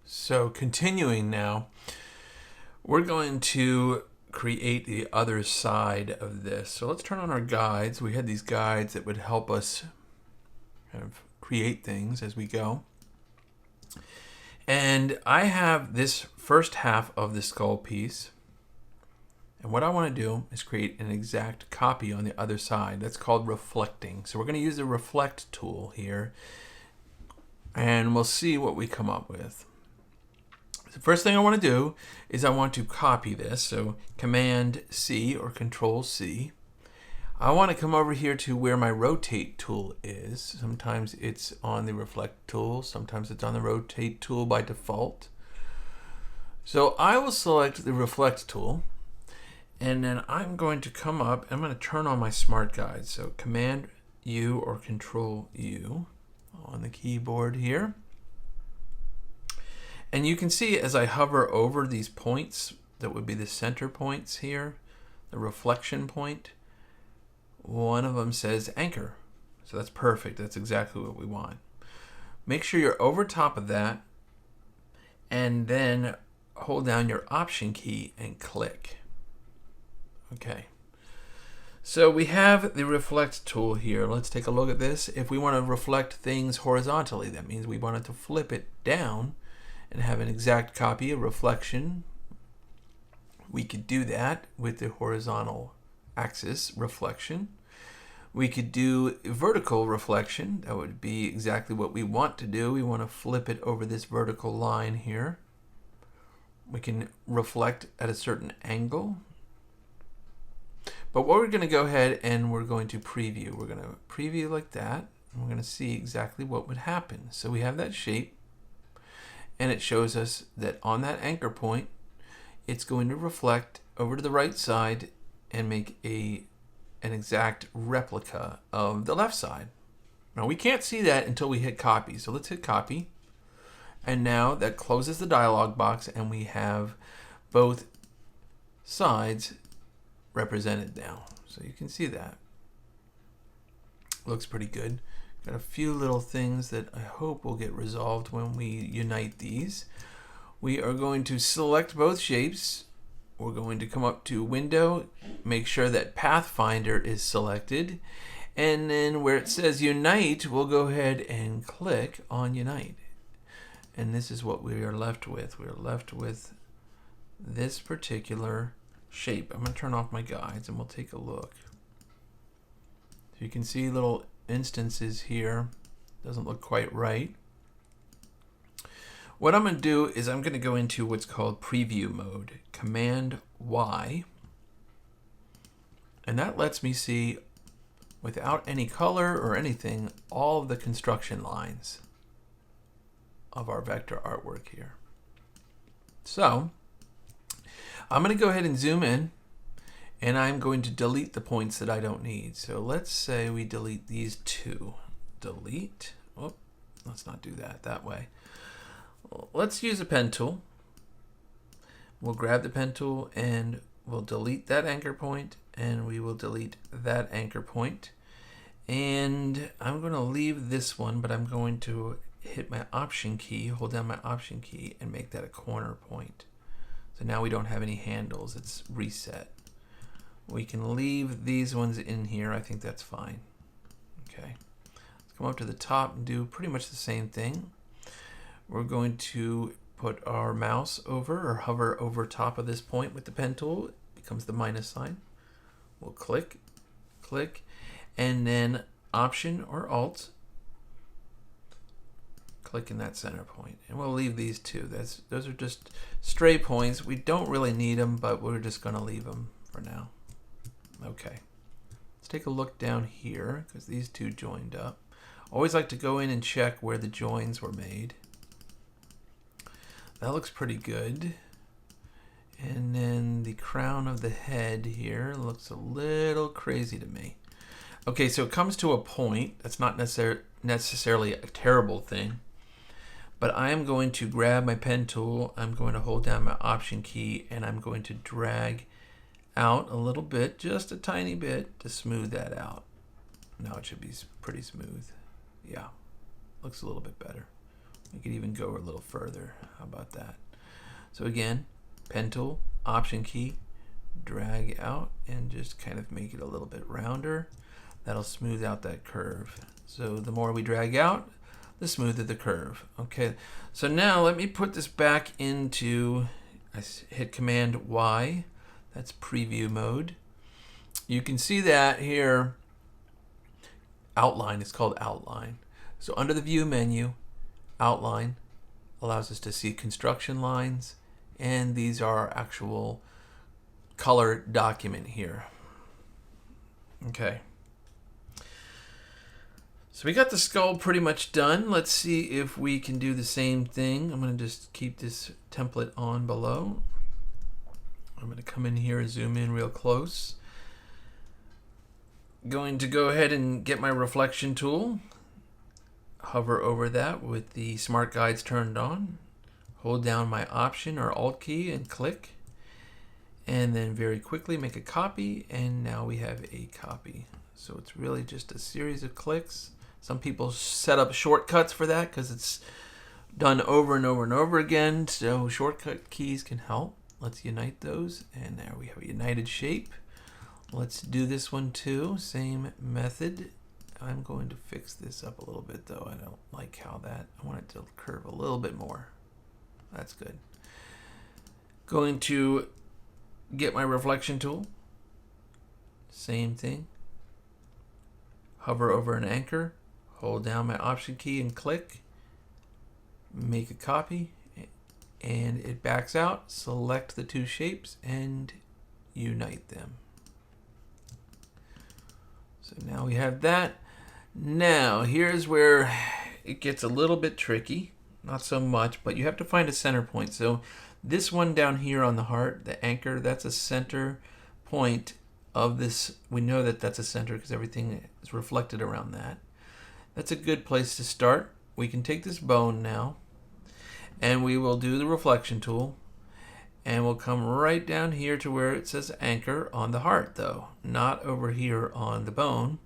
So continuing now, we're going to create the other side of this. So let's turn on our guides. We had these guides that would help us kind of create things as we go. And I have this first half of the skull piece. And what I want to do is create an exact copy on the other side. That's called reflecting. So we're going to use the reflect tool here. And we'll see what we come up with. The first thing I want to do is I want to copy this. So Command C or Control C. I want to come over here to where my rotate tool is. Sometimes it's on the reflect tool. Sometimes it's on the rotate tool by default. So I will select the reflect tool. And then I'm going to come up, I'm going to turn on my smart guide. So Command U or Control U on the keyboard here. And you can see as I hover over these points, that would be the center points here, the reflection point, one of them says anchor. So that's perfect. That's exactly what we want. Make sure you're over top of that and then hold down your Option key and click. Okay. So we have the reflect tool here. Let's take a look at this. If we want to reflect things horizontally, that means we wanted to flip it down and have an exact copy of reflection. We could do that with the horizontal axis reflection. We could do vertical reflection. That would be exactly what we want to do. We want to flip it over this vertical line here. We can reflect at a certain angle. But what we're going to go ahead and we're going to preview. We're going to preview like that. And we're going to see exactly what would happen. So we have that shape. And it shows us that on that anchor point, it's going to reflect over to the right side and make an exact replica of the left side. Now we can't see that until we hit copy. So let's hit copy. And now that closes the dialog box and we have both sides represented now. So you can see that. Looks pretty good. Got a few little things that I hope will get resolved when we unite these. We are going to select both shapes. We're going to come up to Window, make sure that Pathfinder is selected, and then where it says Unite, we'll go ahead and click on Unite. And this is what we are left with. We are left with this particular shape. I'm going to turn off my guides and we'll take a look. So you can see little instances here. Doesn't look quite right. What I'm going to do is I'm going to go into what's called preview mode. Command Y. And that lets me see, without any color or anything, all of the construction lines of our vector artwork here. So I'm going to go ahead and zoom in. And I'm going to delete the points that I don't need. So let's say we delete these two. Delete. Oh, let's not do that way. Let's use a pen tool. We'll grab the pen tool and we'll delete that anchor point. And we will delete that anchor point. And I'm going to leave this one, but I'm going to hit my Option key, hold down my Option key, and make that a corner point. So now we don't have any handles. It's reset. We can leave these ones in here. I think that's fine. Okay. Let's come up to the top and do pretty much the same thing. We're going to put our mouse over or hover over top of this point with the pen tool. It becomes the minus sign. We'll click, click, and then Option or Alt. Click in that center point. And we'll leave these two. Those are just stray points. We don't really need them, but we're just going to leave them for now. Okay, let's take a look down here because these two joined up. Always like to go in and check where the joins were made. That looks pretty good. And then the crown of the head here looks a little crazy to me. Okay, so it comes to a point. That's not necessarily a terrible thing. But I am going to grab my pen tool. I'm going to hold down my Option key and I'm going to drag out a little bit, just a tiny bit, to smooth that out. Now it should be pretty smooth. Yeah, looks a little bit better. You could even go a little further. How about that? So again, pen tool, option key, drag out and just kind of make it a little bit rounder. That'll smooth out that curve. So the more we drag out, the smoother the curve. Okay, so now let me put this back into, I hit Command Y, that's preview mode. You can see that here, outline, it's called outline. So under the view menu, outline allows us to see construction lines, and these are actual color document here. Okay. So we got the skull pretty much done. Let's see if we can do the same thing. I'm going to just keep this template on below. I'm going to come in here and zoom in real close. Going to go ahead and get my reflection tool. Hover over that with the smart guides turned on. Hold down my option or alt key and click. And then very quickly make a copy, and now we have a copy. So it's really just a series of clicks. Some people set up shortcuts for that because it's done over and over and over again. So shortcut keys can help. Let's unite those, and there we have a united shape. Let's do this one too, same method. I'm going to fix this up a little bit though. I don't like how that, I want it to curve a little bit more. That's good. Going to get my reflection tool. Same thing. Hover over an anchor, hold down my option key and click. Make a copy, and it backs out. Select the two shapes and unite them. So now we have that. Now here's where it gets a little bit tricky. Not so much, but you have to find a center point. So this one down here on the heart, the anchor, that's a center point of this. We know that that's a center because everything is reflected around that. That's a good place to start. We can take this bone now, and we will do the reflection tool, and we'll come right down here to where it says anchor on the heart though, not over here on the bone,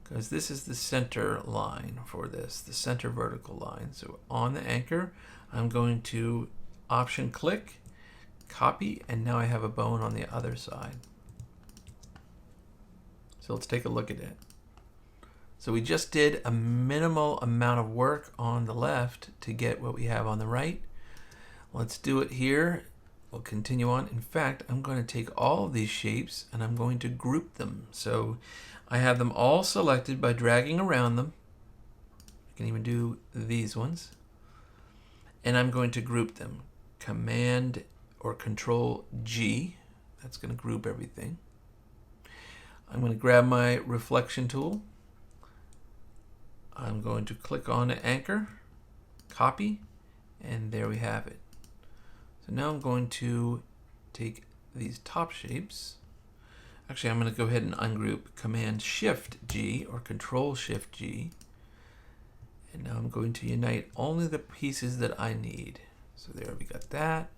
because this is the center line for this, the center vertical line. So on the anchor, I'm going to option click, copy, and now I have a bone on the other side. So let's take a look at it. So we just did a minimal amount of work on the left to get what we have on the right. Let's do it here. We'll continue on. In fact, I'm going to take all of these shapes and I'm going to group them. So I have them all selected by dragging around them. I can even do these ones. And I'm going to group them. Command or Control G. That's going to group everything. I'm going to grab my reflection tool. I'm going to click on the anchor, copy, and there we have it. So now I'm going to take these top shapes. Actually, I'm going to go ahead and ungroup. Command Shift G or Control Shift G. And now I'm going to unite only the pieces that I need. So there we got that.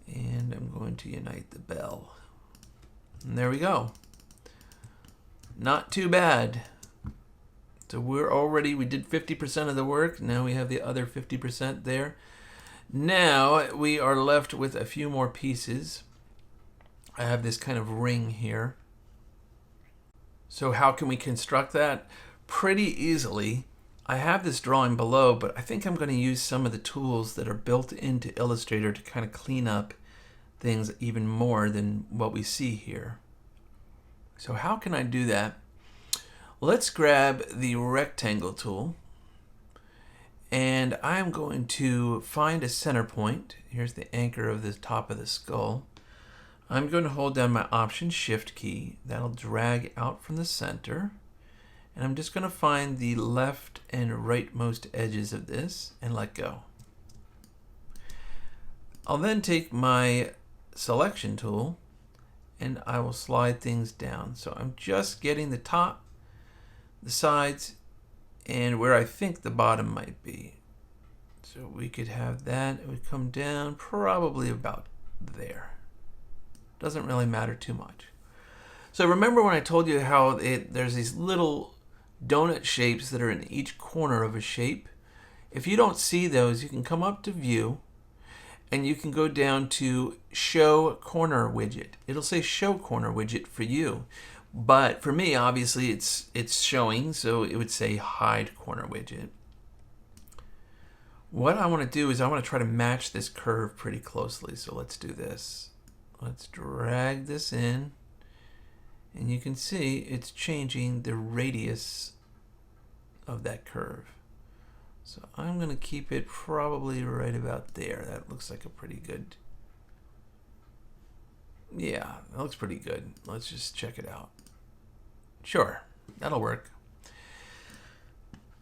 And I'm going to unite the bell. And there we go. Not too bad. So we did 50% of the work. Now we have the other 50% there. Now we are left with a few more pieces. I have this kind of ring here. So how can we construct that? Pretty easily. I have this drawing below, but I think I'm going to use some of the tools that are built into Illustrator to kind of clean up things even more than what we see here. So how can I do that? Let's grab the rectangle tool, and I'm going to find a center point. Here's the anchor of the top of the skull. I'm going to hold down my option shift key. That'll drag out from the center. And I'm just going to find the left and rightmost edges of this and let go. I'll then take my selection tool and I will slide things down. So I'm just getting the top, the sides, and where I think the bottom might be. So we could have that. It would come down probably about there. Doesn't really matter too much. So remember when I told you how there's these little donut shapes that are in each corner of a shape? If you don't see those, you can come up to View, and you can go down to Show Corner Widget. It'll say Show Corner Widget for you. But for me, obviously, it's showing, so it would say Hide Corner Widget. What I want to do is I want to try to match this curve pretty closely. So let's do this. Let's drag this in. And you can see it's changing the radius of that curve. So I'm going to keep it probably right about there. That looks like a pretty good... Yeah, that looks pretty good. Let's just check it out. Sure, that'll work.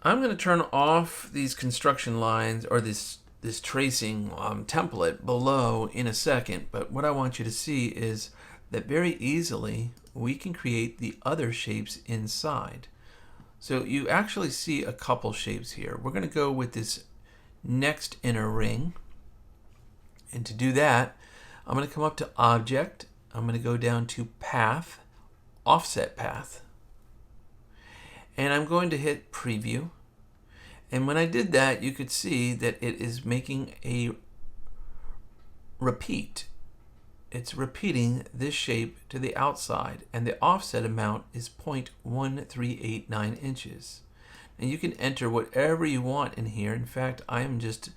I'm going to turn off these construction lines, or this tracing template below in a second, but what I want you to see is that very easily we can create the other shapes inside. So you actually see a couple shapes here. We're going to go with this next inner ring, and to do that I'm going to come up to Object, I'm going to go down to Path, Offset Path, and I'm going to hit Preview. And when I did that, you could see that it is making a repeat. It's repeating this shape to the outside, and the offset amount is 0.1389 inches. And you can enter whatever you want in here. In fact, I am just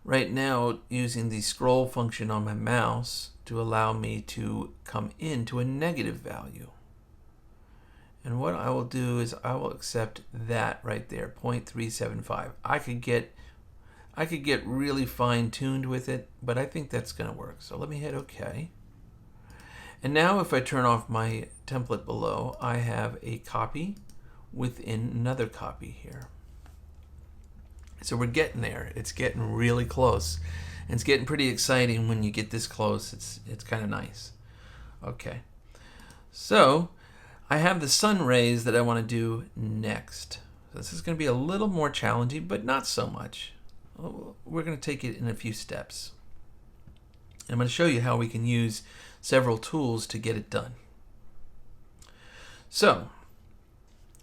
right now using the scroll function on my mouse to allow me to come into a negative value. And what I will do is I will accept that right there, 0.375. I could get really fine-tuned with it, but I think that's going to work. So let me hit OK. And now if I turn off my template below, I have a copy within another copy here. So we're getting there. It's getting really close. And it's getting pretty exciting when you get this close. It's kind of nice. Okay. So I have the sun rays that I want to do next. This is going to be a little more challenging, but not so much. We're going to take it in a few steps. I'm going to show you how we can use several tools to get it done. So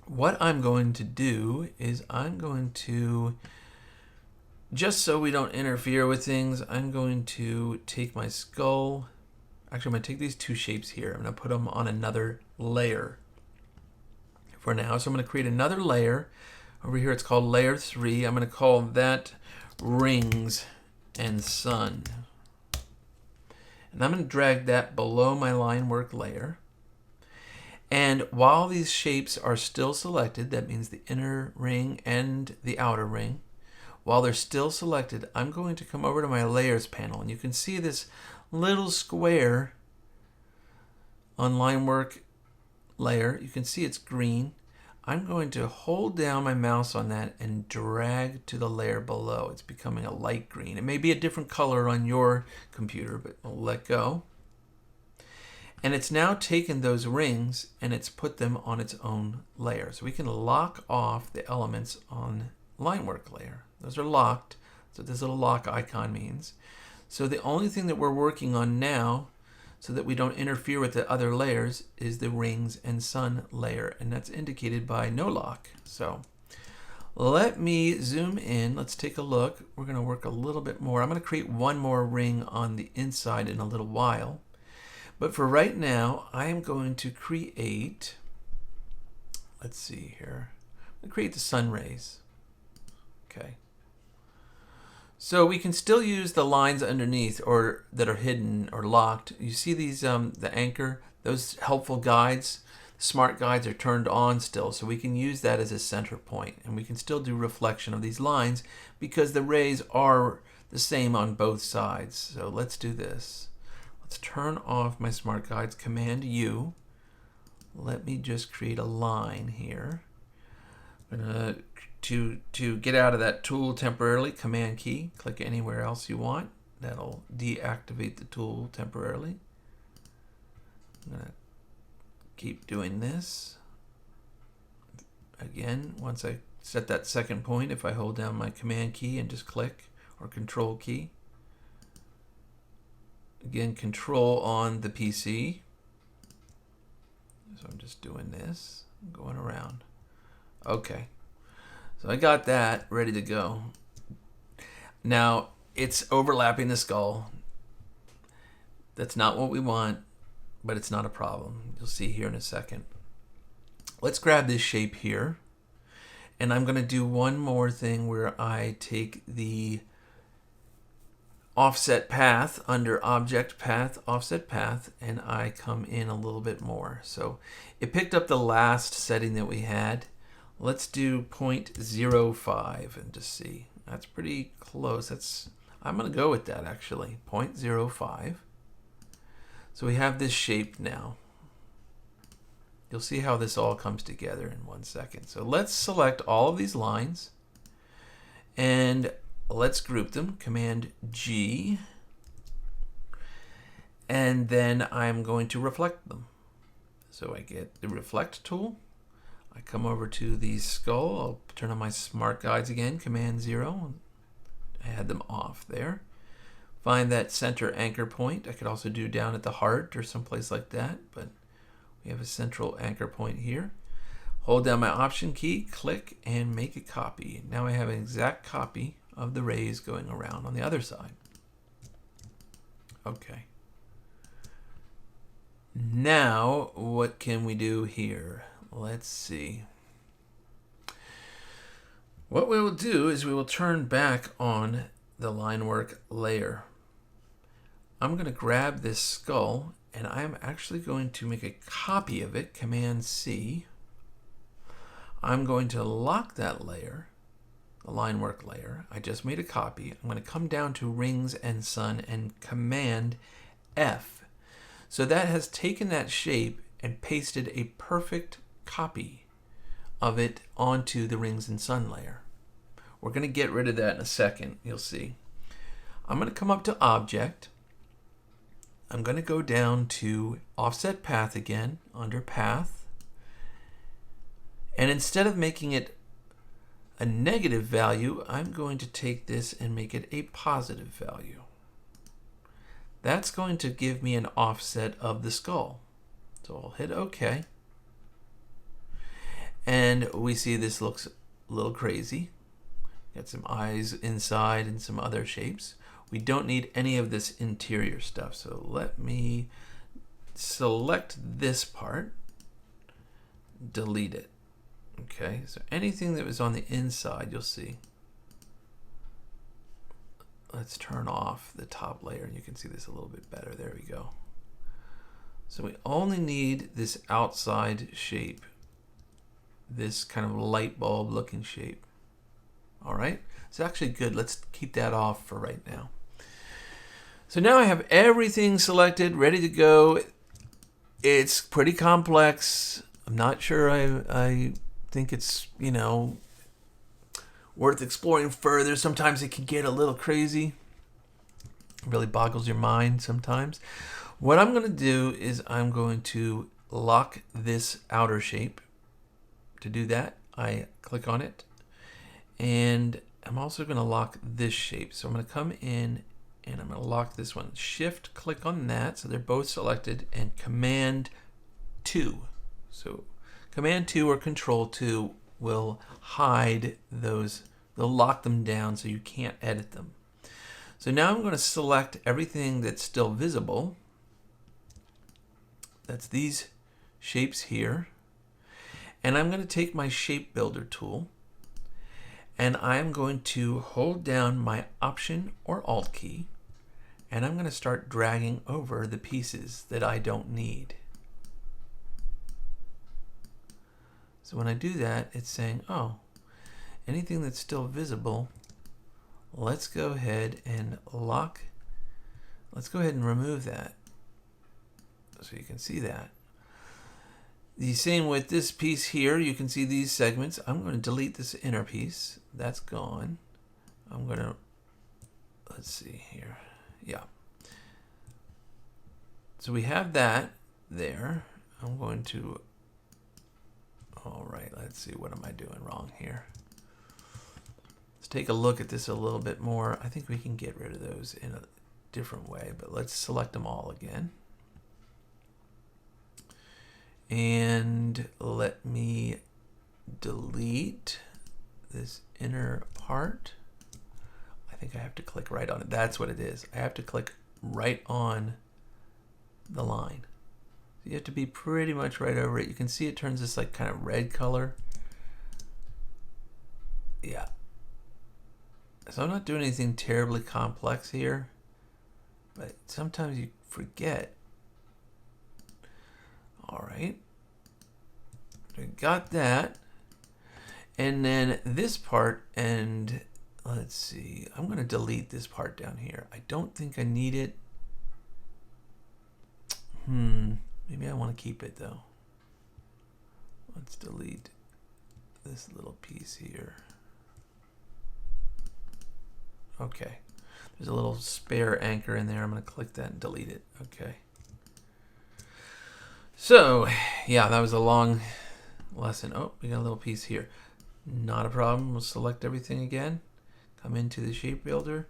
what I'm going to do is I'm going to, just so we don't interfere with things, I'm going to take my skull. Actually, I'm going to take these two shapes here. I'm going to put them on another layer for now. So I'm going to create another layer. Over here it's called layer 3. I'm going to call that rings and sun. And I'm going to drag that below my line work layer. And while these shapes are still selected, that means the inner ring and the outer ring, while they're still selected, I'm going to come over to my layers panel, and you can see this little square on line work layer. You can see it's green. I'm going to hold down my mouse on that and drag to the layer below. It's becoming a light green. It may be a different color on your computer, but I'll let go. And it's now taken those rings and it's put them on its own layer. So we can lock off the elements on line work layer. Those are locked. So this little lock icon means. So the only thing that we're working on now, so that we don't interfere with the other layers, is the rings and sun layer, and that's indicated by no lock. So let me zoom in. Let's take a look. We're going to work a little bit more. I'm going to create one more ring on the inside in a little while, but for right now I am going to create, let's see here, I'm going to create the sun rays. Okay. So we can still use the lines underneath or that are hidden or locked. You see these, the anchor, those helpful guides, smart guides are turned on still. So we can use that as a center point, and we can still do reflection of these lines because the rays are the same on both sides. So let's do this. Let's turn off my smart guides, Command U. Let me just create a line here. I'm gonna to get out of that tool temporarily, Command key, click anywhere else you want. That'll deactivate the tool temporarily. I'm gonna keep doing this. Again, once I set that second point, if I hold down my Command key and just click, or Control key. Again, Control on the PC. So I'm just doing this, going around. Okay. So I got that ready to go. Now, it's overlapping the skull. That's not what we want, but it's not a problem. You'll see here in a second. Let's grab this shape here. And I'm going to do one more thing where I take the offset path under object path, offset path, and I come in a little bit more. So it picked up the last setting that we had. Let's do 0.05 and just see. That's pretty close. I'm going to go with that actually, 0.05. So we have this shape now. You'll see how this all comes together in 1 second. So let's select all of these lines and let's group them, Command G, and then I'm going to reflect them. So I get the reflect tool, I come over to the skull, I'll turn on my smart guides again, Command 0, I had them off there. Find that center anchor point. I could also do down at the heart or someplace like that, but we have a central anchor point here. Hold down my Option key, click, and make a copy. Now I have an exact copy of the rays going around on the other side. Okay. Now, what can we do here? Let's see. What we will do is we will turn back on the line work layer. I'm going to grab this skull and I'm actually going to make a copy of it, Command C. I'm going to lock that layer, the line work layer. I just made a copy. I'm going to come down to rings and sun and Command F. So that has taken that shape and pasted a perfect copy of it onto the rings and sun layer. We're going to get rid of that in a second, you'll see. I'm going to come up to Object. I'm going to go down to Offset Path again, under Path. And instead of making it a negative value, I'm going to take this and make it a positive value. That's going to give me an offset of the skull. So I'll hit OK. And we see this looks a little crazy. Got some eyes inside and some other shapes. We don't need any of this interior stuff. So let me select this part, delete it. Okay, so anything that was on the inside, you'll see. Let's turn off the top layer and you can see this a little bit better. There we go. So we only need this outside shape, this kind of light bulb looking shape. All right, it's actually good. Let's keep that off for right now. So now I have everything selected, ready to go. It's pretty complex. I'm not sure I think it's, you know, worth exploring further. Sometimes it can get a little crazy. It really boggles your mind sometimes. What I'm going to do is I'm going to lock this outer shape. To do that, I click on it. And I'm also going to lock this shape. So I'm going to come in and I'm going to lock this one. Shift click on that so they're both selected and Command 2. So Command 2 or Control 2 will hide those. They'll lock them down so you can't edit them. So now I'm going to select everything that's still visible. That's these shapes here. And I'm going to take my Shape Builder tool and I'm going to hold down my Option or Alt key and I'm going to start dragging over the pieces that I don't need. So when I do that, it's saying, oh, anything that's still visible, let's go ahead and lock. Let's go ahead and remove that so you can see that. The same with this piece here, you can see these segments. I'm going to delete this inner piece. That's gone. I'm going to, let's see here. Yeah. So we have that there. I'm going to, all right, let's see, what am I doing wrong here? Let's take a look at this a little bit more. I think we can get rid of those in a different way, but let's select them all again. And let me delete this inner part. I think I have to click right on it. That's what it is. I have to click right on the line. So you have to be pretty much right over it. You can see it turns this like kind of red color. Yeah. So I'm not doing anything terribly complex here, but sometimes you forget. All right. We got that. And then this part, and let's see, I'm going to delete this part down here. I don't think I need it. Maybe I want to keep it though. Let's delete this little piece here. Okay. There's a little spare anchor in there. I'm going to click that and delete it. Okay. So, yeah, that was a long lesson. Oh, we got a little piece here. Not a problem. We'll select everything again. Come into the shape builder.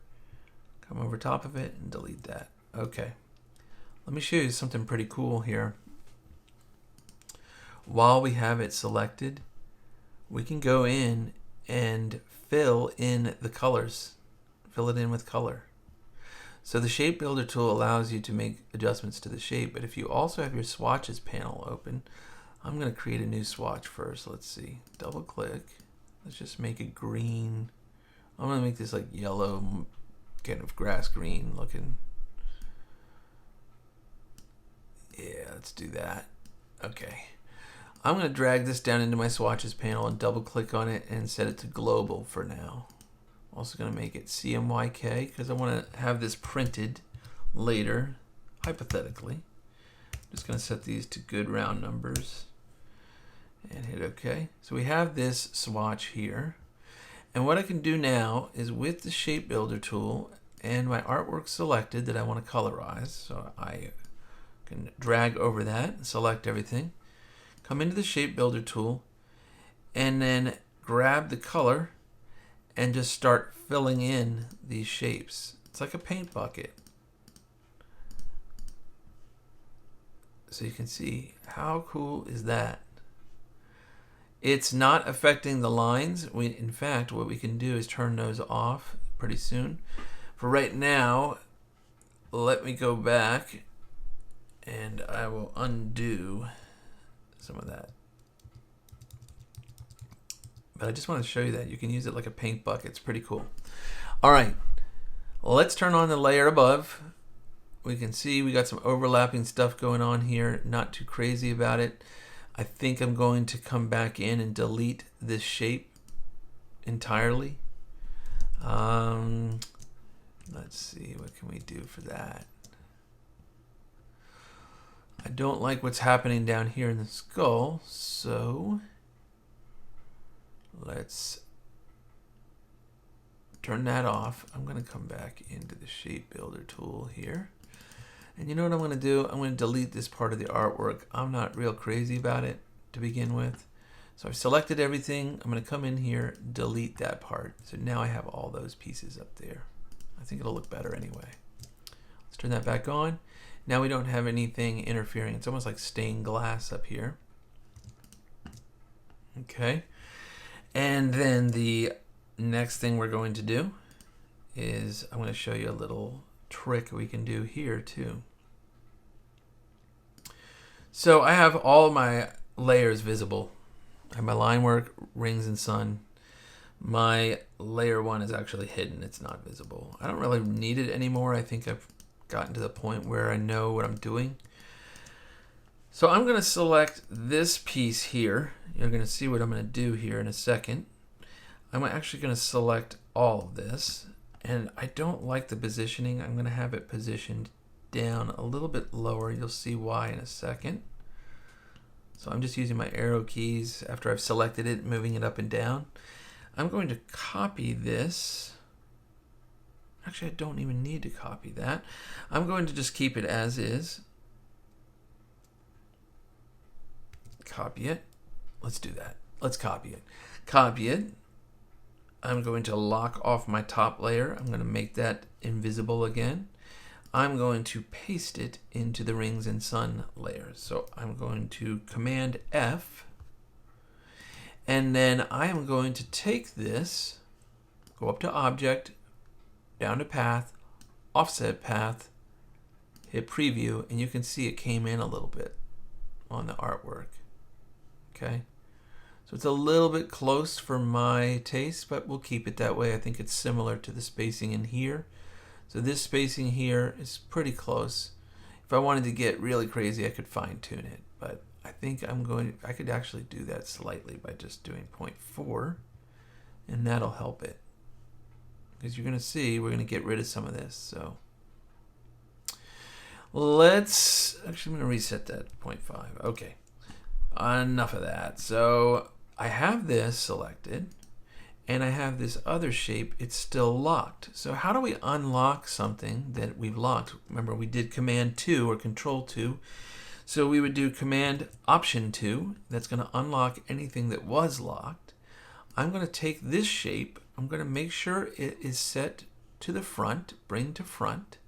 Come over top of it and delete that. Okay. Let me show you something pretty cool here. While we have it selected, we can go in and fill in the colors. Fill it in with color. So the shape builder tool allows you to make adjustments to the shape, but if you also have your swatches panel open, I'm going to create a new swatch first. Let's see. Double click. Let's just make it green. I'm going to make this like yellow, kind of grass green looking. Yeah, let's do that. Okay. I'm going to drag this down into my swatches panel and double click on it and set it to global for now. I'm also going to make it CMYK because I want to have this printed later, hypothetically. Just going to set these to good round numbers and hit OK. So we have this swatch here. And what I can do now is with the shape builder tool and my artwork selected that I want to colorize, so I can drag over that and select everything. Come into the shape builder tool and then grab the color and just start filling in these shapes. It's like a paint bucket. So you can see, how cool is that? It's not affecting the lines. In fact, what we can do is turn those off pretty soon. For right now, let me go back and I will undo some of that. But I just want to show you that you can use it like a paint bucket. It's pretty cool. All right, let's turn on the layer above. We can see we got some overlapping stuff going on here. Not too crazy about it. I think I'm going to come back in and delete this shape entirely. Let's see, what can we do for that? I don't like what's happening down here in the skull, so let's turn that off. I'm going to come back into the shape builder tool here. And you know what I'm going to do? I'm going to delete this part of the artwork. I'm not real crazy about it to begin with. So I've selected everything. I'm going to come in here, delete that part. So now I have all those pieces up there. I think it'll look better anyway. Let's turn that back on. Now we don't have anything interfering. It's almost like stained glass up here. Okay. And then the next thing we're going to do is I'm going to show you a little trick we can do here too. So I have all my layers visible. I have my line work, rings, and sun. My layer 1 is actually hidden. It's not visible. I don't really need it anymore. I think I've gotten to the point where I know what I'm doing. So I'm going to select this piece here. You're going to see what I'm going to do here in a second. I'm actually going to select all of this. And I don't like the positioning. I'm going to have it positioned down a little bit lower. You'll see why in a second. So I'm just using my arrow keys after I've selected it, moving it up and down. I'm going to copy this. Actually, I don't even need to copy that. I'm going to just keep it as is. Copy it. Let's do that. Let's copy it. Copy it. I'm going to lock off my top layer. I'm going to make that invisible again. I'm going to paste it into the rings and sun layers. So I'm going to Command F. And then I am going to take this, go up to Object, down to path, offset path, hit preview, and you can see it came in a little bit on the artwork. Okay, so it's a little bit close for my taste, but we'll keep it that way. I think it's similar to the spacing in here. So this spacing here is pretty close. If I wanted to get really crazy, I could fine tune it, but I think I could actually do that slightly by just doing 0.4, and that'll help it. Because you're going to see we're going to get rid of some of this. So let's, actually I'm going to reset that 0.5. Okay, enough of that. So I have this selected, and I have this other shape. It's still locked. So how do we unlock something that we've locked? Remember, we did Command 2 or Control 2. So we would do Command Option 2. That's going to unlock anything that was locked. I'm going to take this shape. I'm going to make sure it is set to the front, bring to front.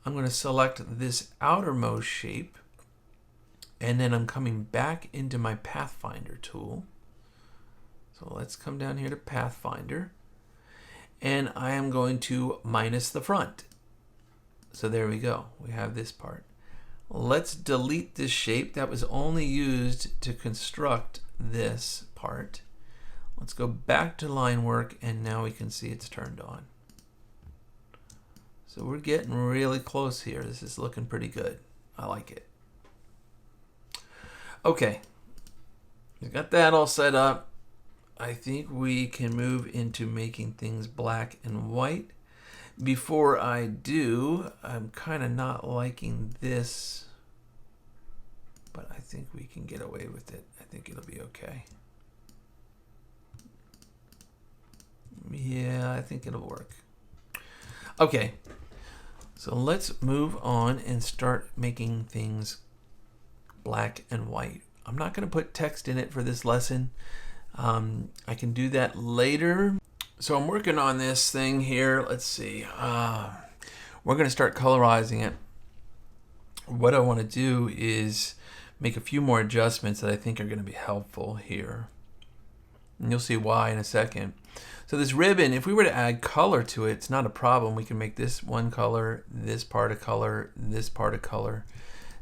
I'm going to select this outermost shape, and then I'm coming back into my Pathfinder tool. So let's come down here to Pathfinder, and I am going to minus the front. So there we go. We have this part. Let's delete this shape that was only used to construct this part. Let's go back to line work, and now we can see it's turned on. So we're getting really close here. This is looking pretty good. I like it. Okay, we got that all set up. I think we can move into making things black and white. Before I do, I'm kind of not liking this, but I think we can get away with it. I think it'll be okay. Yeah, I think it'll work. Okay, so let's move on and start making things black and white. I'm not going to put text in it for this lesson. I can do that later. So I'm working on this thing here. Let's see. We're going to start colorizing it. What I want to do is make a few more adjustments that I think are going to be helpful here. And you'll see why in a second. So this ribbon, if we were to add color to it, it's not a problem. We can make this one color, this part a color, this part a color.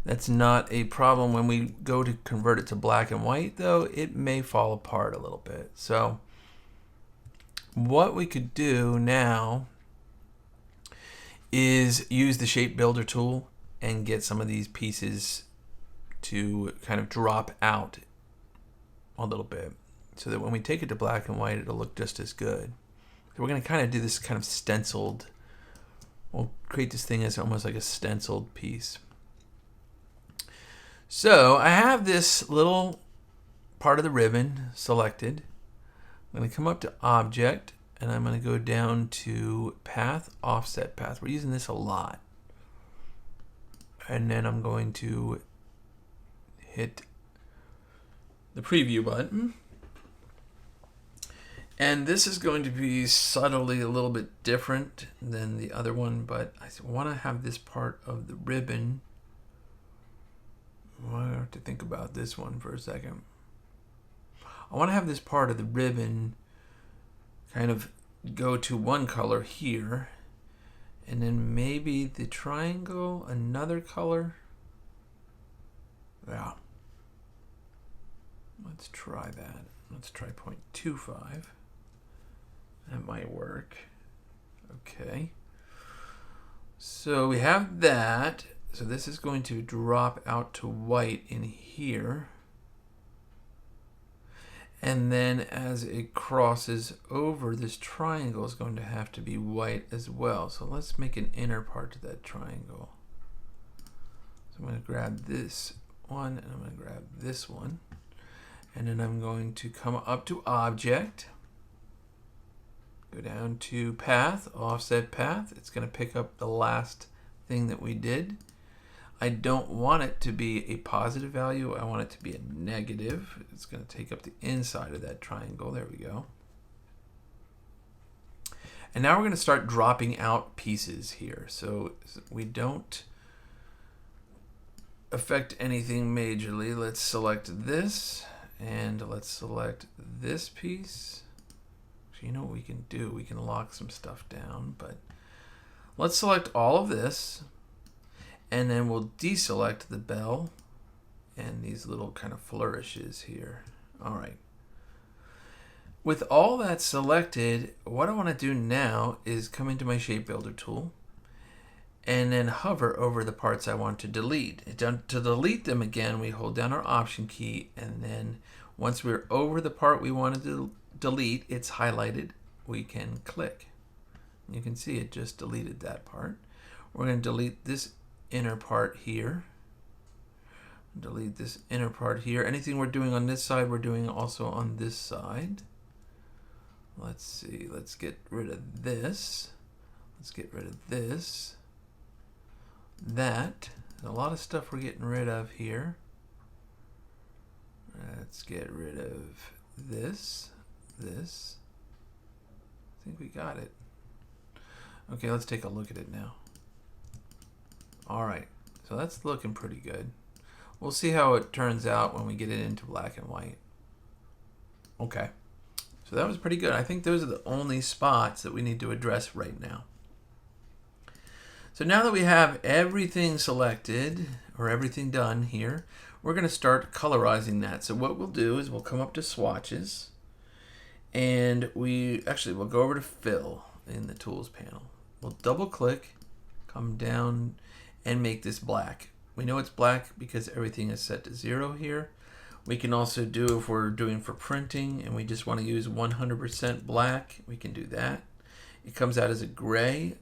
That's not a problem. When we go to convert it to black and white, though, it may fall apart a little bit. So what we could do now is use the shape builder tool and get some of these pieces to kind of drop out a little bit, so that when we take it to black and white, it'll look just as good. So we're going to kind of do this kind of stenciled. We'll create this thing as almost like a stenciled piece. So I have this little part of the ribbon selected. I'm going to come up to Object, and I'm going to go down to Path, Offset Path. We're using this a lot. And then I'm going to hit the Preview button. And this is going to be subtly a little bit different than the other one, but I want to have this part of the ribbon. I have to think about this one for a second. I want to have this part of the ribbon kind of go to one color here, and then maybe the triangle another color. Yeah. Let's try that. Let's try 0.25. That might work. Okay. So we have that. So this is going to drop out to white in here. And then as it crosses over, this triangle is going to have to be white as well. So let's make an inner part to that triangle. So I'm going to grab this one, and I'm going to grab this one. And then I'm going to come up to Object, go down to Path, Offset Path. It's going to pick up the last thing that we did. I don't want it to be a positive value. I want it to be a negative. It's going to take up the inside of that triangle. There we go. And now we're going to start dropping out pieces here. So we don't affect anything majorly. Let's select this, and let's select this piece. So you know what we can do? We can lock some stuff down, but Let's select all of this, and then we'll deselect the bell and these little kind of flourishes here. All right. With all that selected, what I want to do now is come into my Shape Builder tool and then hover over the parts I want to delete. To delete them again, we hold down our Option key, and then once we're over the part we wanted to delete, it's highlighted, we can click. You can see it just deleted that part. We're going to delete this inner part here. Delete this inner part here. Anything we're doing on this side, we're doing also on this side. Let's see, let's get rid of this. Let's get rid of this. That. There's a lot of stuff we're getting rid of here. Let's get rid of this. This. I think we got it. Okay, let's take a look at it now. Alright, so that's looking pretty good. We'll see how it turns out when we get it into black and white. Okay, so that was pretty good. I think those are the only spots that we need to address right now. So now that we have everything selected, or everything done here, we're going to start colorizing that. So what we'll do is we'll come up to swatches, and we'll go over to fill in the tools panel. We'll double click, come down, and make this black. We know it's black because everything is set to 0 here. We can also do, if we're doing for printing and we just want to use 100% black, we can do that. It comes out as a gray.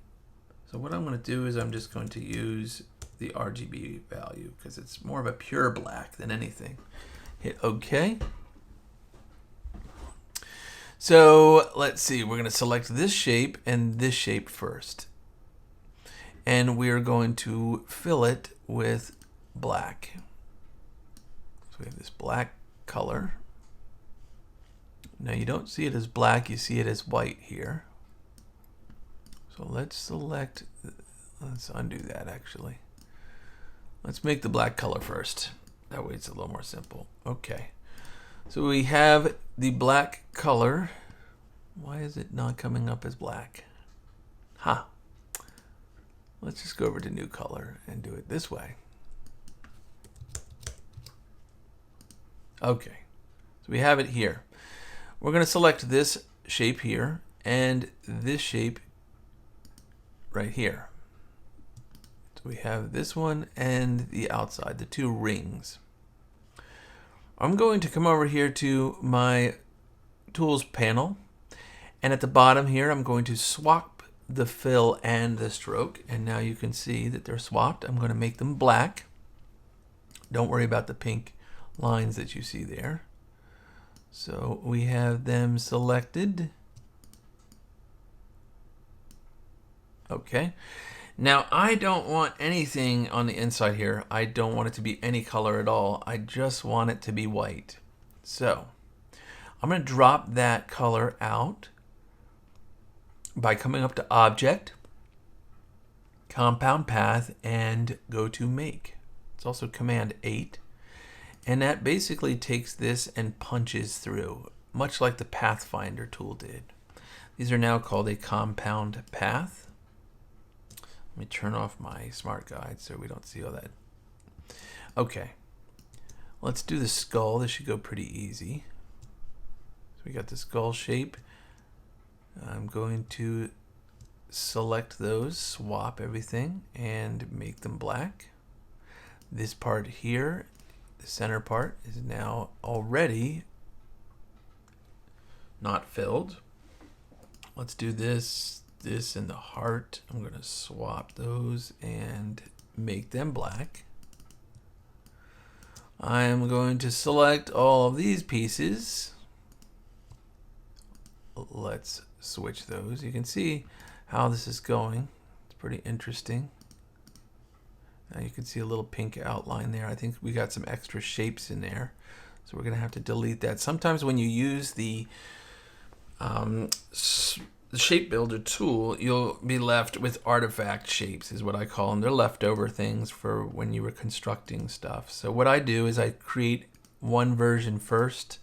So what I'm going to do is I'm just going to use the RGB value because it's more of a pure black than anything. Hit OK. So let's see, we're going to select this shape and this shape first. And we're going to fill it with black. So we have this black color. Now you don't see it as black, you see it as white here. So let's undo that actually. Let's make the black color first. That way it's a little more simple. Okay. So we have the black color. Why is it not coming up as black? Huh. Let's just go over to new color and do it this way. Okay. So we have it here. We're going to select this shape here and this shape right here. So we have this one and the outside, the two rings. I'm going to come over here to my tools panel, and at the bottom here I'm going to swap the fill and the stroke, and now you can see that they're swapped. I'm going to make them black. Don't worry about the pink lines that you see there. So we have them selected. Okay. Now I don't want anything on the inside here. I don't want it to be any color at all. I just want it to be white. So I'm going to drop that color out by coming up to Object, Compound Path, and go to Make. It's also Command 8. And that basically takes this and punches through, much like the Pathfinder tool did. These are now called a compound path. Let me turn off my smart guide so we don't see all that. Okay, let's do the skull. This should go pretty easy. So we got the skull shape. I'm going to select those, swap everything, and make them black. This part here, the center part, is now already not filled. Let's do this, and the heart. I'm going to swap those and make them black. I'm going to select all of these pieces. Let's switch those. You can see how this is going. It's pretty interesting. Now you can see a little pink outline there. I think we got some extra shapes in there, so we're going to have to delete that. Sometimes when you use the Shape Builder tool, you'll be left with artifact shapes, is what I call them. They're leftover things for when you were constructing stuff. So what I do is I create one version first,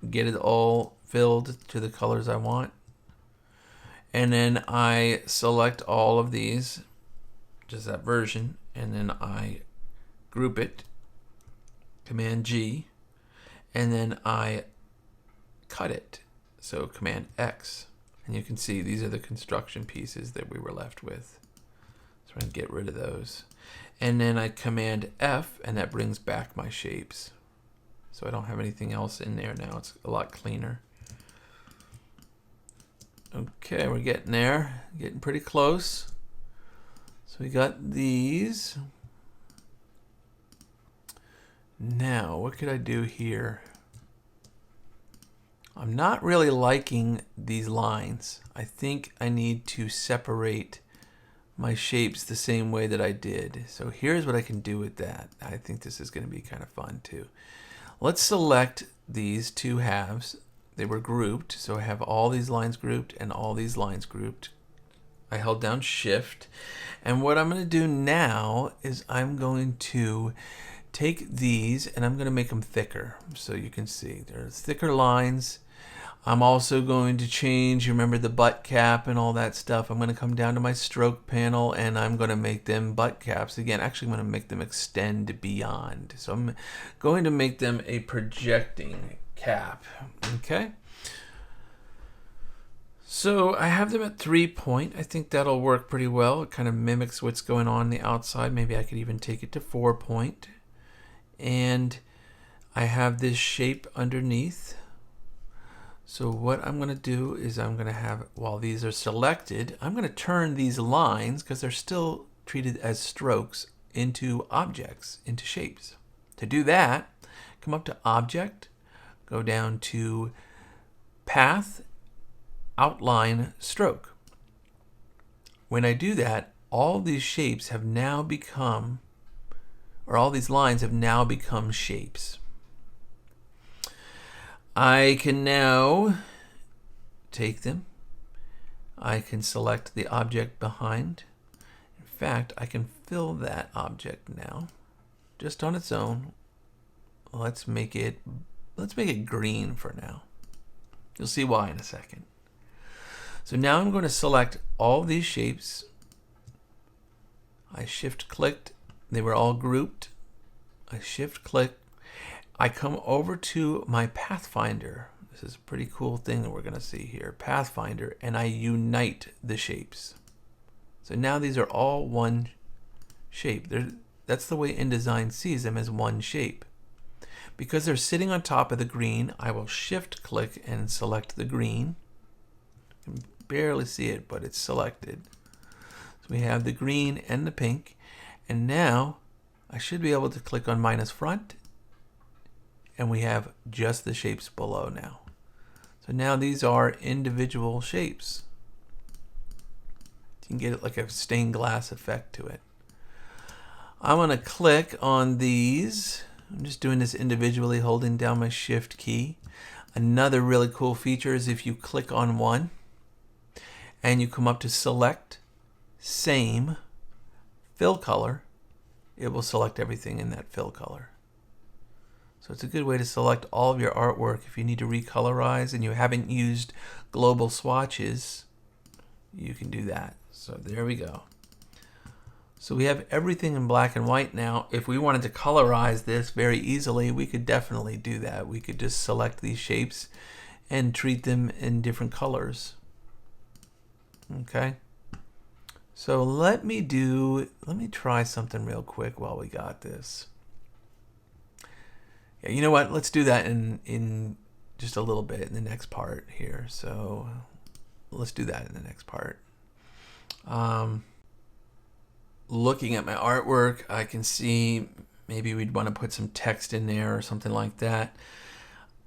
get it all filled to the colors I want, And then I select all of these, just that version, and then I group it, Command G, and then I cut it, so Command X. And you can see these are the construction pieces that we were left with. So I'm going to get rid of those. And then I Command F, and that brings back my shapes. So I don't have anything else in there now. It's a lot cleaner. Okay, we're getting there. Getting pretty close. So we got these. Now, what could I do here? I'm not really liking these lines. I think I need to separate my shapes the same way that I did. So here's what I can do with that. I think this is going to be kind of fun too. Let's select these two halves. They were grouped, so I have all these lines grouped and all these lines grouped. I held down Shift, and what I'm going to do now is I'm going to take these and I'm going to make them thicker, so you can see there's thicker lines. I'm also going to change, you remember the butt cap and all that stuff. I'm going to come down to my stroke panel and I'm going to make them butt caps. Again, actually I'm going to make them extend beyond. So I'm going to make them a projecting cap. Okay. So I have them at 3 point. I think that'll work pretty well. It kind of mimics what's going on the outside. Maybe I could even take it to 4 point. And I have this shape underneath. So what I'm going to do is I'm going to have, while these are selected, I'm going to turn these lines, because they're still treated as strokes, into objects, into shapes. To do that, come up to Object, go down to Path, Outline, Stroke. When I do that, all these shapes have now become, or all these lines have now become shapes. I can now take them. I can select the object behind. In fact, I can fill that object now, just on its own. Let's make it green for now. You'll see why in a second. So now I'm going to select all these shapes. I shift clicked. They were all grouped. I shift click. I come over to my Pathfinder. This is a pretty cool thing that we're going to see here. Pathfinder, and I unite the shapes. So now these are all one shape. That's the way InDesign sees them, as one shape. Because they're sitting on top of the green, I will shift click and select the green. You can barely see it, but it's selected. So we have the green and the pink. And now I should be able to click on minus front, and we have just the shapes below now. So now these are individual shapes. You can get it like a stained glass effect to it. I'm going to click on these. I'm just doing this individually, holding down my Shift key. Another really cool feature is if you click on one and you come up to Select, Same, Fill Color, it will select everything in that fill color. So it's a good way to select all of your artwork. If you need to recolorize and you haven't used global swatches, you can do that. So there we go. So we have everything in black and white now. If we wanted to colorize this very easily, we could definitely do that. We could just select these shapes and treat them in different colors. Okay. So let me try something real quick while we got this. Yeah, you know what? Let's do that in just a little bit in the next part here. So let's do that in the next part. Looking at my artwork, I can see maybe we'd want to put some text in there or something like that.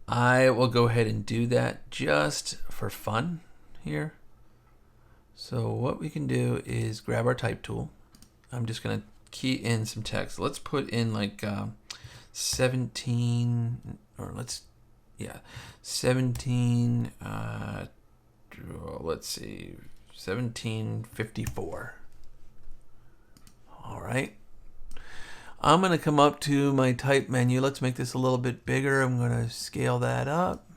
I will go ahead and do that just for fun here. So what we can do is grab our type tool. I'm just going to key in some text. Let's put in like 17, or let's 17, let's see, 1754. All right. I'm going to come up to my type menu. Let's make this a little bit bigger. I'm going to scale that up.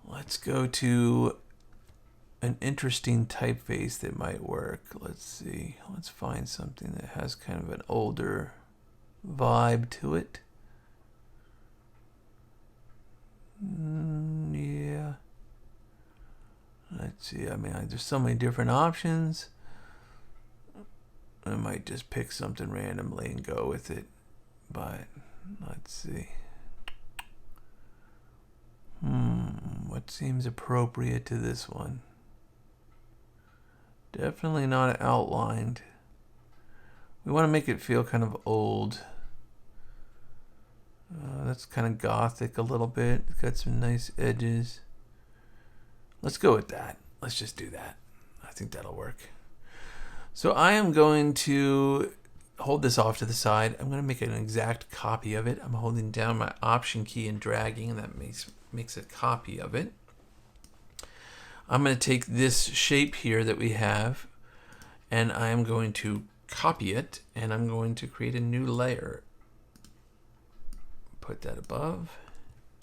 Let's go to an interesting typeface that might work. Let's see. Let's find something that has kind of an older vibe to it. Yeah. Let's see. I mean, there's so many different options. I might just pick something randomly and go with it. But let's see. What seems appropriate to this one? Definitely not outlined. We want to make it feel kind of old. That's kind of gothic a little bit. It's got some nice edges. Let's go with that. Let's just do that. I think that'll work. So I am going to hold this off to the side. I'm going to make an exact copy of it. I'm holding down my Option key and dragging, and that makes a copy of it. I'm going to take this shape here that we have, and I am going to copy it, and I'm going to create a new layer. Put that above.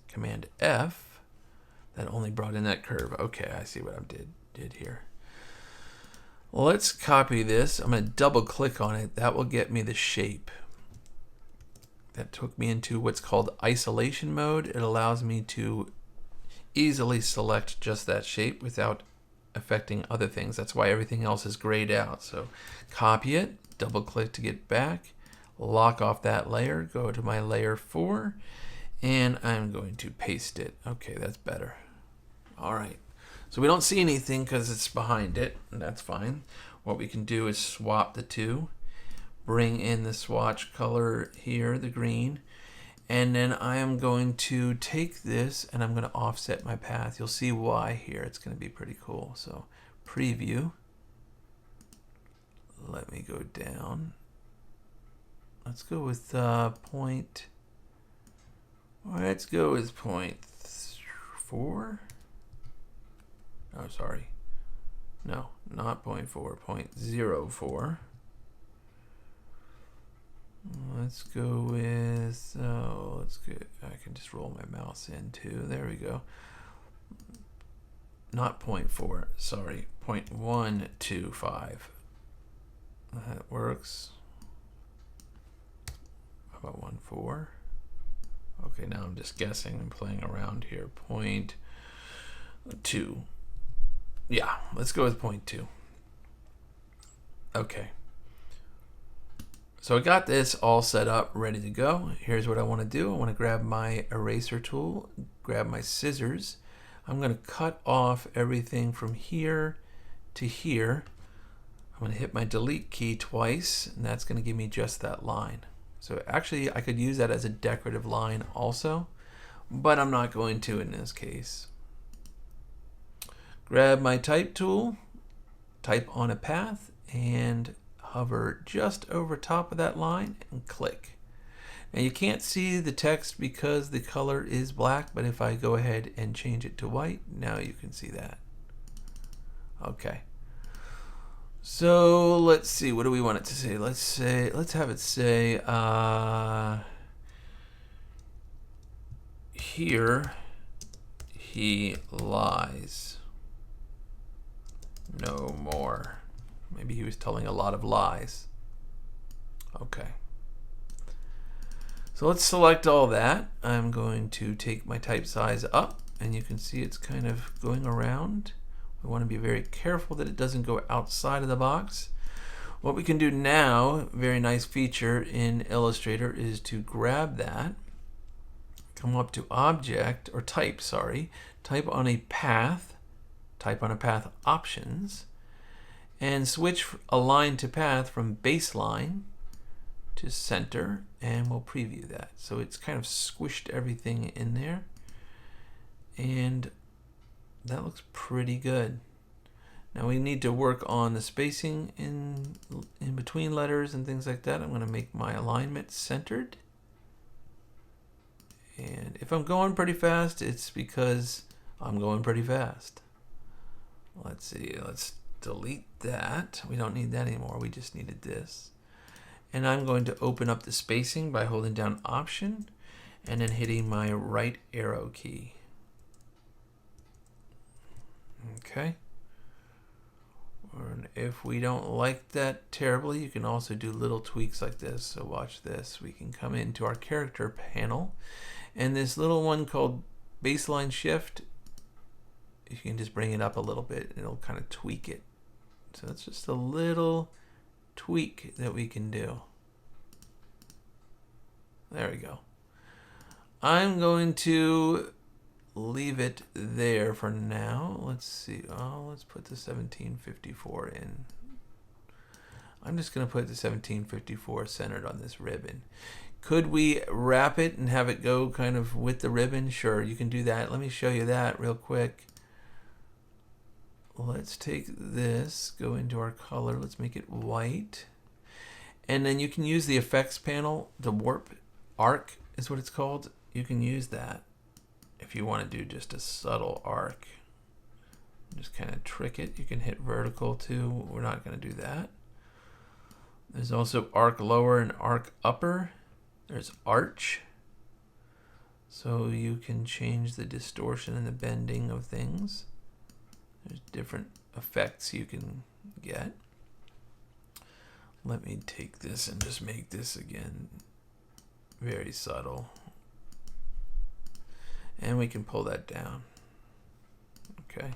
Command F. That only brought in that curve. Okay, I see what I did here. Let's copy this. I'm going to double click on it. That will get me the shape. That took me into what's called isolation mode. It allows me to easily select just that shape without affecting other things. That's why everything else is grayed out. So copy it, double click to get back, lock off that layer, go to my layer 4, and I'm going to paste it. Okay, that's better. All right. So we don't see anything because it's behind it, and that's fine. What we can do is swap the two, bring in the swatch color here, the green, and then I am going to take this and I'm going to offset my path. You'll see why here. It's going to be pretty cool. So preview. Let me go down. Let's go with point. Let's go with 0.4. Oh, sorry. No, not 0.4. 0.04. Let's go with, let's get, I can just roll my mouse in too. There we go. Not 0.4, sorry, 0.125. That works. How about 1.4? Okay, now I'm just guessing and playing around here. 0.2. Yeah, let's go with 0.2. Okay. So I got this all set up, ready to go. Here's what I want to do. I want to grab my eraser tool, grab my scissors. I'm going to cut off everything from here to here. I'm going to hit my delete key twice, and that's going to give me just that line. So actually, I could use that as a decorative line also, but I'm not going to in this case. Grab my type tool, type on a path, and hover just over top of that line and click. Now you can't see the text because the color is black, but if I go ahead and change it to white, now you can see that. Okay. So let's see, what do we want it to say? Let's have it say, here he lies no more. Maybe he was telling a lot of lies. Okay. So let's select all that. I'm going to take my type size up, and you can see it's kind of going around. We want to be very careful that it doesn't go outside of the box. What we can do now, very nice feature in Illustrator, is to grab that, come up to Object, or Type, sorry, type on a path, type on a path Options, and switch Align to Path from Baseline to Center, and we'll preview that. So it's kind of squished everything in there, and that looks pretty good. Now we need to work on the spacing in between letters and things like that. I'm going to make my alignment centered. And if I'm going pretty fast, it's because I'm going pretty fast. Let's see, let's delete that. We don't need that anymore. We just needed this. And I'm going to open up the spacing by holding down Option and then hitting my right arrow key. Okay. if we don't like that terribly, you can also do little tweaks like this. So watch this. We can come into our character panel, and this little one called baseline shift, you can just bring it up a little bit and it'll kind of tweak it. So it's just a little tweak that we can do. There we go. I'm going to leave it there for now. Let's see. Oh, let's put the 1754 in. I'm just going to put the 1754 centered on this ribbon. Could we wrap it and have it go kind of with the ribbon? Sure, you can do that. Let me show you that real quick. Let's take this, go into our color. Let's make it white. And then you can use the effects panel, the warp arc is what it's called. You can use that if you want to do just a subtle arc. Just kind of trick it. You can hit vertical too. We're not going to do that. There's also arc lower and arc upper. There's arch. So you can change the distortion and the bending of things. There's different effects you can get. Let me take this and just make this again very subtle. And we can pull that down. Okay.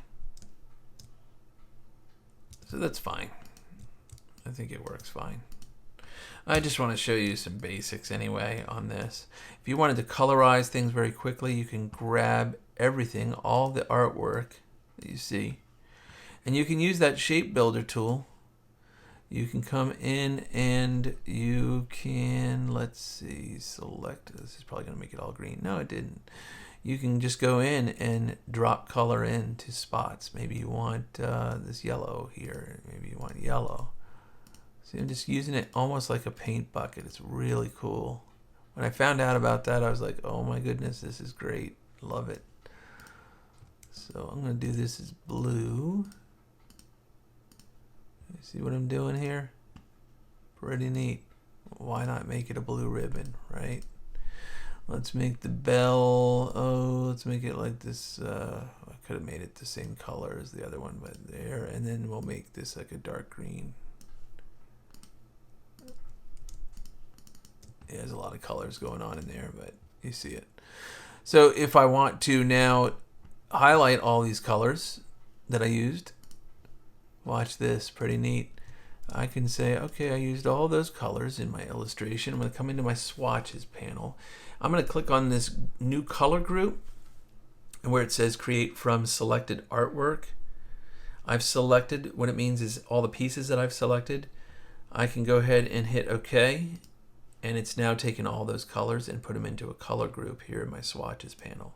So that's fine. I think it works fine. I just want to show you some basics anyway on this. If you wanted to colorize things very quickly, you can grab everything, all the artwork that you see, and you can use that shape builder tool. You can come in and you can, let's see, select, this is probably going to make it all green. No, it didn't. You can just go in and drop color into spots. Maybe you want this yellow here. Maybe you want yellow. See, I'm just using it almost like a paint bucket. It's really cool. When I found out about that, I was like, oh my goodness, this is great. Love it. So I'm going to do this as blue. You see what I'm doing here? Pretty neat. Why not make it a blue ribbon, right? Let's make the bell, let's make it like this. I could have made it the same color as the other one, but there. And then we'll make this like a dark green. Yeah, there's a lot of colors going on in there, but you see it. So if I want to now highlight all these colors that I used, watch this, pretty neat. I can say, okay, I used all those colors in my illustration. I'm going to come into my swatches panel. I'm going to click on this new color group and where it says create from selected artwork. I've selected, what it means is all the pieces that I've selected. I can go ahead and hit OK, and it's now taken all those colors and put them into a color group here in my swatches panel.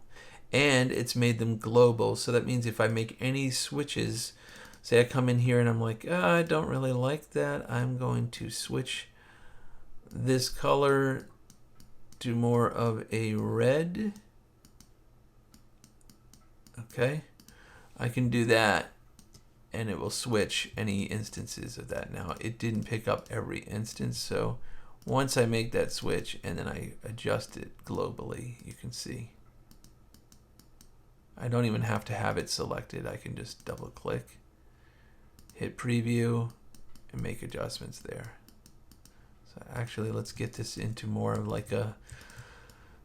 And it's made them global, so that means if I make any switches, say I come in here and I'm like, I don't really like that, I'm going to switch this color to more of a red. Okay, I can do that and it will switch any instances of that. Now it didn't pick up every instance, so once I make that switch and then I adjust it globally, you can see I don't even have to have it selected. I can just double click, hit preview, and make adjustments there. So actually, let's get this into more of like a,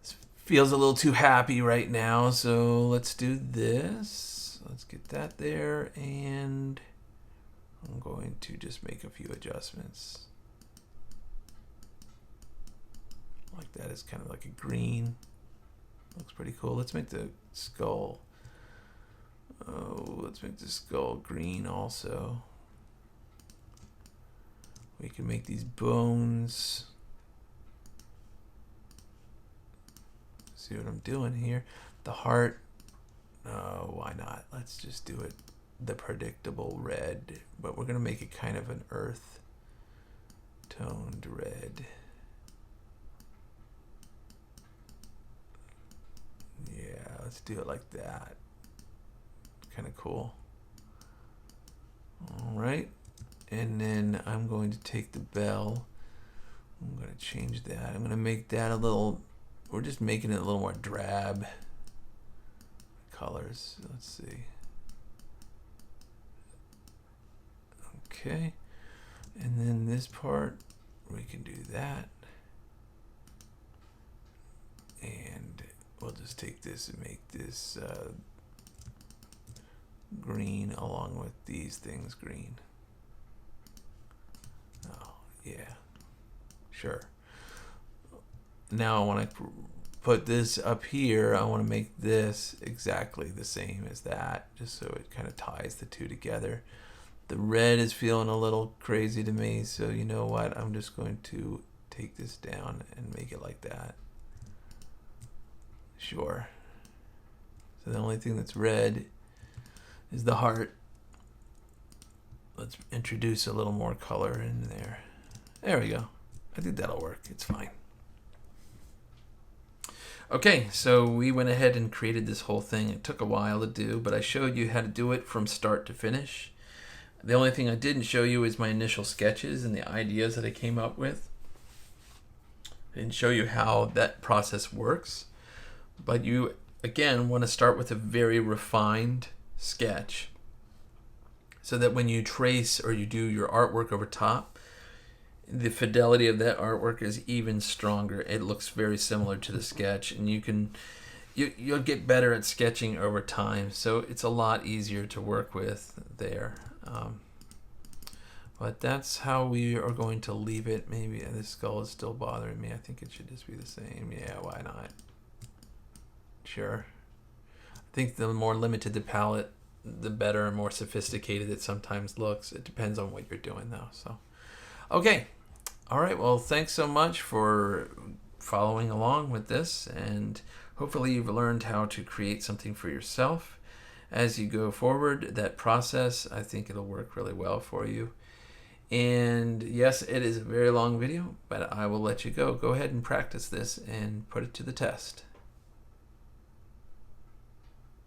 this feels a little too happy right now, so let's do this. Let's get that there, and I'm going to just make a few adjustments. Like that is kind of like a green. Looks pretty cool. Let's make the skull. Oh, let's make the skull green also. We can make these bones. See what I'm doing here? The heart. Oh, why not? Let's just do it the predictable red, but we're gonna make it kind of an earth toned red. Yeah, let's do it like that. Kind of cool. All right, and then I'm going to take the bell. I'm going to change that. I'm going to make that a little, we're just making it a little more drab colors. Let's see. Okay. And then this part, we can do that. And we'll just take this and make this green along with these things green. Oh, yeah. Sure. Now I want to put this up here. I want to make this exactly the same as that, just so it kind of ties the two together. The red is feeling a little crazy to me, so you know what? I'm just going to take this down and make it like that. Sure. So the only thing that's red is the heart. Let's introduce a little more color in there. There we go. I think that'll work. It's fine. Okay, so we went ahead and created this whole thing. It took a while to do, but I showed you how to do it from start to finish. The only thing I didn't show you is my initial sketches and the ideas that I came up with. I didn't show you how that process works, but you, again, want to start with a very refined sketch so that when you trace or you do your artwork over top, the fidelity of that artwork is even stronger. It looks very similar to the sketch, and you'll get better at sketching over time, so it's a lot easier to work with there. But that's how we are going to leave it. Maybe this skull is still bothering me. I think it should just be the same. Yeah, why not? Sure. I think the more limited the palette, the better and more sophisticated it sometimes looks. It depends on what you're doing though. So, okay. All right. Well, thanks so much for following along with this, and hopefully you've learned how to create something for yourself. As you go forward, that process, I think it'll work really well for you. And yes, it is a very long video, but I will let you go. Go ahead and practice this and put it to the test.